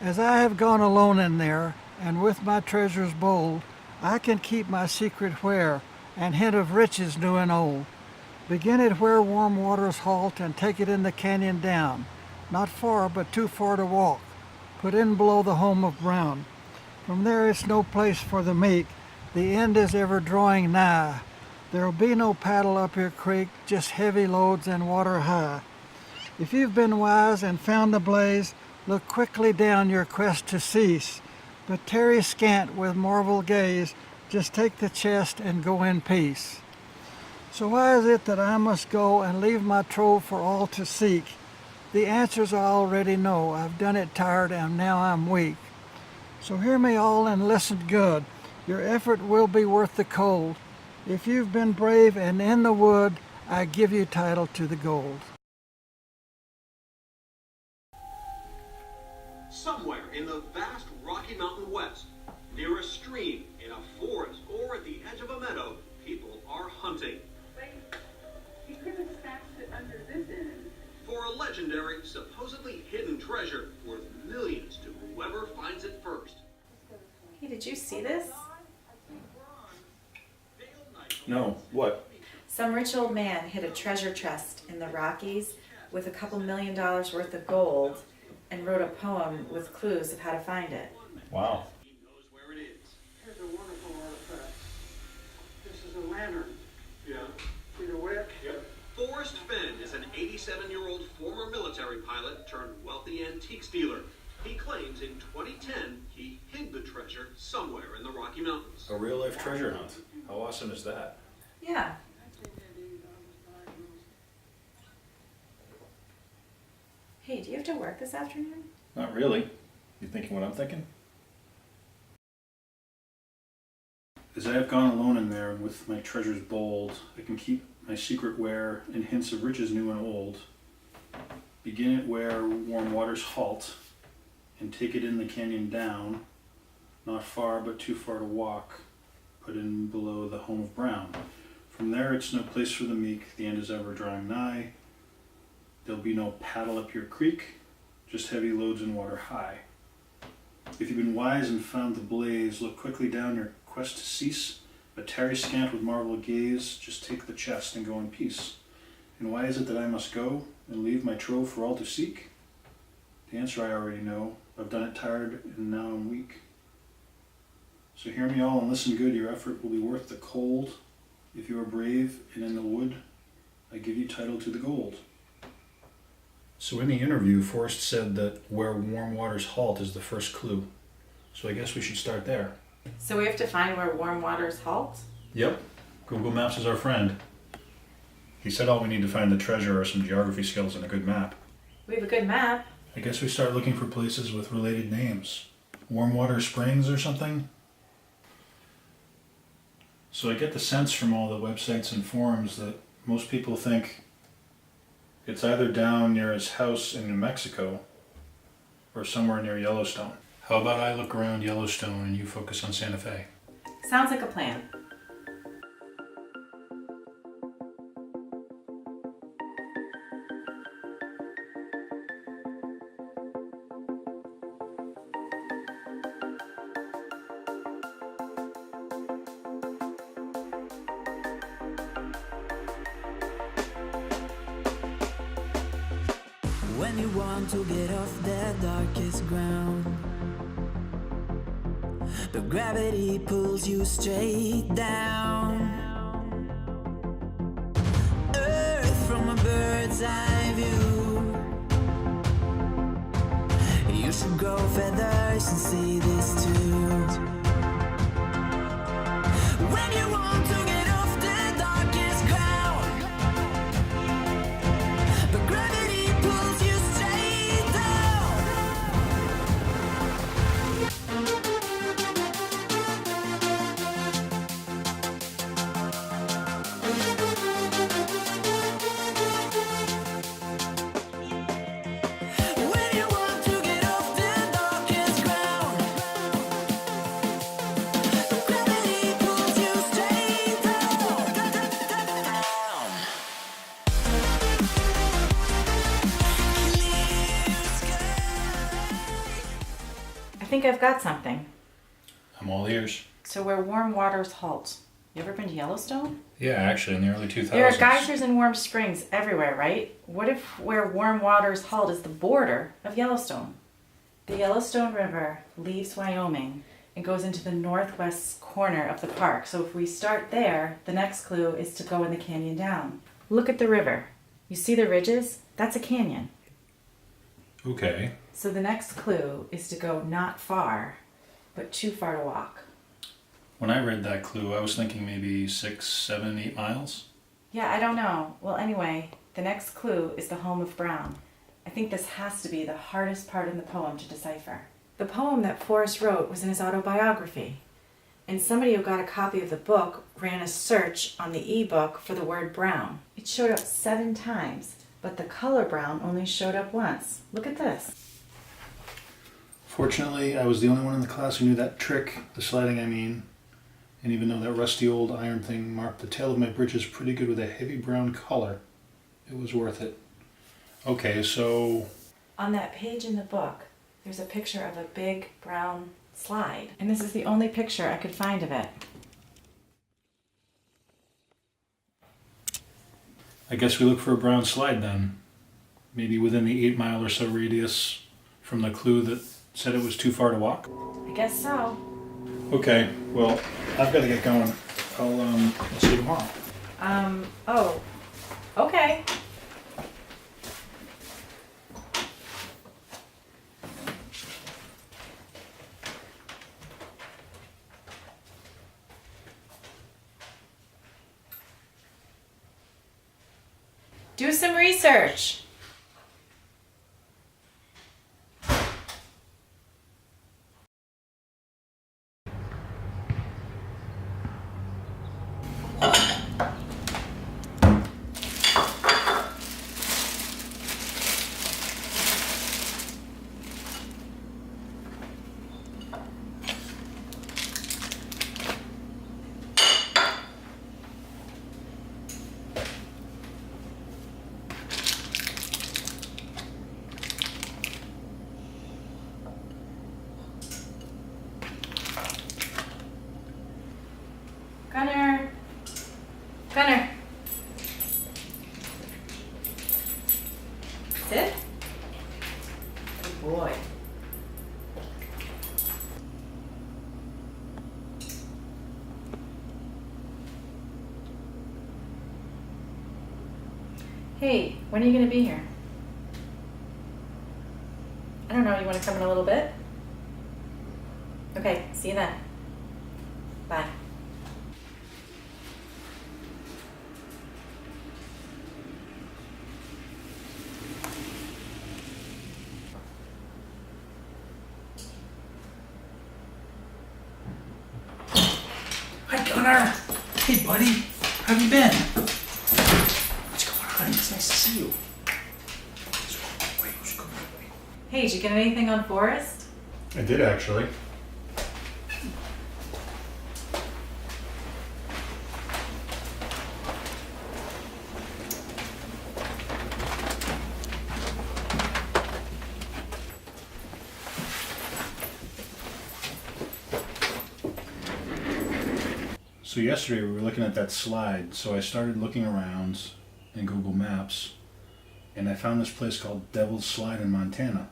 As I have gone alone in there, and with my treasures bold, I can keep my secret where, and hint of riches new and old. Begin it where warm waters halt, and take it in the canyon down. Not far, but too far to walk. Put in below the home of Brown. From there it's no place for the meek. The end is ever drawing nigh. There'll be no paddle up your creek, just heavy loads and water high. If you've been wise and found the blaze, look quickly down your quest to cease. But tarry scant with marvel gaze, just take the chest and go in peace. So why is it that I must go and leave my trove for all to seek? The answers I already know. I've done it tired and now I'm weak. So hear me all and listen good. Your effort will be worth the cold. If you've been brave and in the wood, I give you title to the gold. Somewhere in the vast Rocky Mountain West, near a stream, in a forest, or at the edge of a meadow, people are hunting. Wait, you could have stashed it under this end. For a legendary, supposedly hidden treasure worth millions to whoever finds it first. Hey, did you see this? No, what? Some rich old man hid a treasure chest in the Rockies with a couple $1 million worth of gold and wrote a poem with clues of how to find it. Wow. He knows where it is. Here's a wonderful artifact. This is a lantern. Yeah. See the wick? Yep. Forrest Fenn is an 87-year-old former military pilot turned wealthy antiques dealer. He claims in 2010 he hid the treasure somewhere in the Rocky Mountains. A real-life treasure hunt. How awesome is that? Yeah. Hey, do you have to work this afternoon? Not really. You thinking what I'm thinking? As I have gone alone in there, and with my treasures bold, I can keep my secret where, and hints of riches new and old. Begin it where warm waters halt, and take it in the canyon down, not far but too far to walk, put in below the home of Brown. From there it's no place for the meek, the end is ever drawing nigh. There'll be no paddle up your creek, just heavy loads and water high. If you've been wise and found the blaze, look quickly down your quest to cease, but tarry scant with marvel gaze, just take the chest and go in peace. And why is it that I must go and leave my trove for all to seek? The answer I already know. I've done it tired and now I'm weak. So hear me all and listen good, your effort will be worth the cold. If you are brave and in the wood, I give you title to the gold. So in the interview, Forrest said that where warm waters halt is the first clue. So I guess we should start there. So we have to find where warm waters halt? Yep, Google Maps is our friend. He said all we need to find the treasure are some geography skills and a good map. We have a good map. I guess we start looking for places with related names. Warm Water Springs or something? So I get the sense from all the websites and forums that most people think it's either down near his house in New Mexico or somewhere near Yellowstone. How about I look around Yellowstone and you focus on Santa Fe? Sounds like a plan. When you want to get off the darkest ground, but gravity pulls you straight down. Earth from a bird's eye view. You should grow feathers and see this too. When you want to get off the darkest ground, but gravity pulls you straight down. When you want to get off the darkest ground, but gravity pulls you straight down. think I've got something. I'm all ears. So where warm waters halt. You ever been to Yellowstone? Yeah, actually, in the early 2000s. There are geysers and warm springs everywhere, right? What if where warm waters halt is the border of Yellowstone? The Yellowstone River leaves Wyoming and goes into the northwest corner of the park. So if we start there, the next clue is to go in the canyon down. Look at the river. You see the ridges? That's a canyon. Okay. So the next clue is to go not far, but too far to walk. When I read that clue, I was thinking maybe 6, 7, 8 miles. Yeah, I don't know. Well, anyway, the next clue is the home of Brown. I think this has to be the hardest part in the poem to decipher. The poem that Forrest wrote was in his autobiography, and somebody who got a copy of the book ran a search on the ebook for the word brown. It showed up 7 times, but the color brown only showed up once. Look at this. Fortunately, I was the only one in the class who knew that trick, the sliding I mean. And even though that rusty old iron thing marked the tail of my britches pretty good with a heavy brown color, it was worth it. Okay, so... On that page in the book, there's a picture of a big brown slide. And this is the only picture I could find of it. I guess we look for a brown slide then. Maybe within the 8 mile or so radius from the clue that said it was too far to walk? I guess so. Okay, well, I've got to get going. I'll see you tomorrow. Oh, okay. Do some research. Gunnar. Gunnar. Sit. Good boy. Hey, when are you going to be here? I don't know, you want to come in a little bit? Okay, see you then. Bye. Hi, Gunnar. Hey, buddy. How have you been? What's going on? It's nice to see you. Hey, did you get anything on Forrest? I did, actually. So yesterday we were looking at that slide, so I started looking around in Google Maps, and I found this place called Devil's Slide in Montana.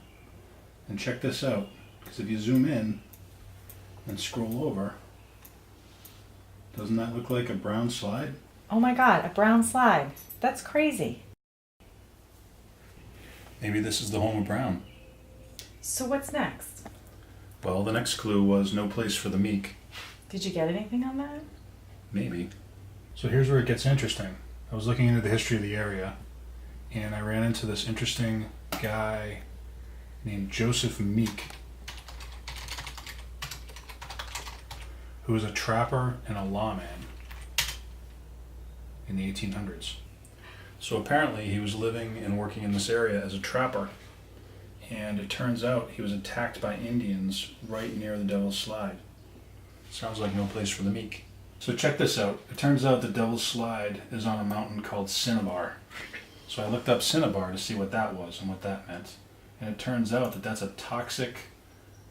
And check this out, because if you zoom in and scroll over, doesn't that look like a brown slide? Oh my God, a brown slide. That's crazy. Maybe this is the home of Brown. So what's next? Well, the next clue was no place for the meek. Did you get anything on that? Maybe. So here's where it gets interesting. I was looking into the history of the area, and I ran into this interesting guy named Joseph Meek, who was a trapper and a lawman in the 1800s. So apparently he was living and working in this area as a trapper, and it turns out he was attacked by Indians right near the Devil's Slide. Sounds like no place for the meek. So check this out. It turns out the Devil's Slide is on a mountain called Cinnabar. So I looked up Cinnabar to see what that was and what that meant. And it turns out that that's a toxic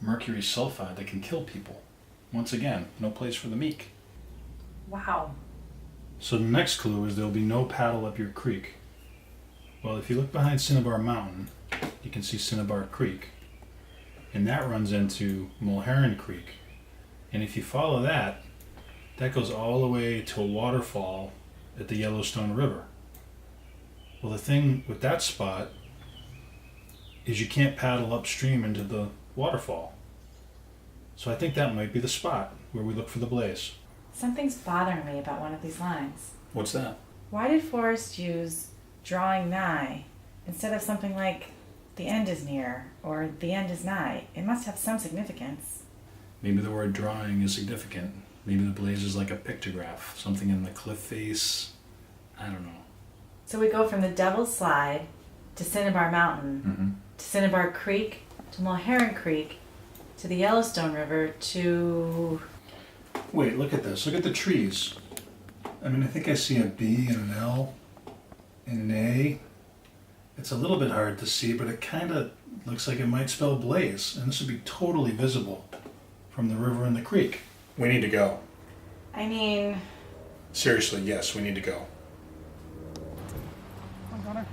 mercury sulfide that can kill people. Once again, no place for the meek. Wow. So the next clue is there'll be no paddle up your creek. Well, if you look behind Cinnabar Mountain, you can see Cinnabar Creek, and that runs into Mulherron Creek. And if you follow that, that goes all the way to a waterfall at the Yellowstone River. Well, the thing with that spot is you can't paddle upstream into the waterfall. So I think that might be the spot where we look for the blaze. Something's bothering me about one of these lines. What's that? Why did Forrest use drawing nigh instead of something like the end is near or the end is nigh? It must have some significance. Maybe the word drawing is significant. Maybe the blaze is like a pictograph, something in the cliff face. I don't know. So we go from the Devil's Slide to Cinnabar Mountain, to Cinnabar Creek, to Mulherron Creek, to the Yellowstone River, to... Wait, look at this. Look at the trees. I mean, I think I see a B and an L and an A. It's a little bit hard to see, but it kind of looks like it might spell blaze. And this would be totally visible from the river and the creek. We need to go. I mean... Seriously, yes, we need to go. Come on, Gunnar.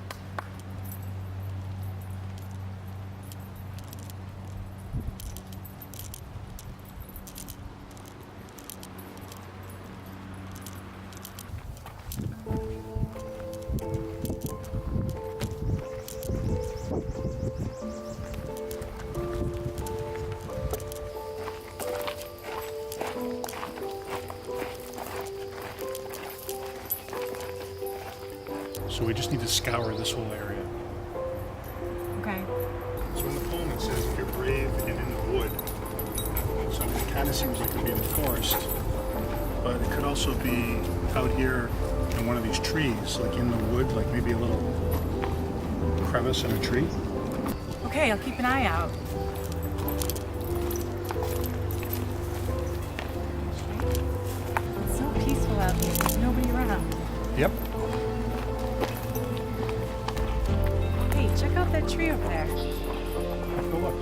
So we just need to scour this whole area. Okay. So in the poem it says, if you're brave and in the wood. So it kind of seems like it could be in the forest, but it could also be out here in one of these trees, like in the wood, like maybe a little crevice in a tree. Okay, I'll keep an eye out. It's so peaceful out here. There's nobody around. Yep. Hey, check out that tree over there. Go look.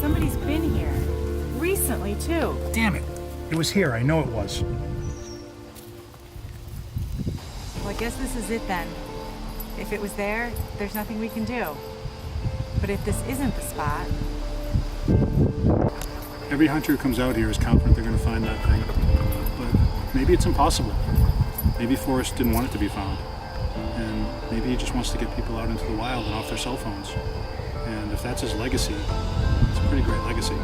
Somebody's been here. Recently, too. Damn it. It was here. I know it was. Well, I guess this is it then. If it was there, there's nothing we can do. But if this isn't the spot... Every hunter who comes out here is confident they're going to find that thing. But maybe it's impossible. Maybe Forrest didn't want it to be found. And maybe he just wants to get people out into the wild and off their cell phones. And if that's his legacy, it's a pretty great legacy.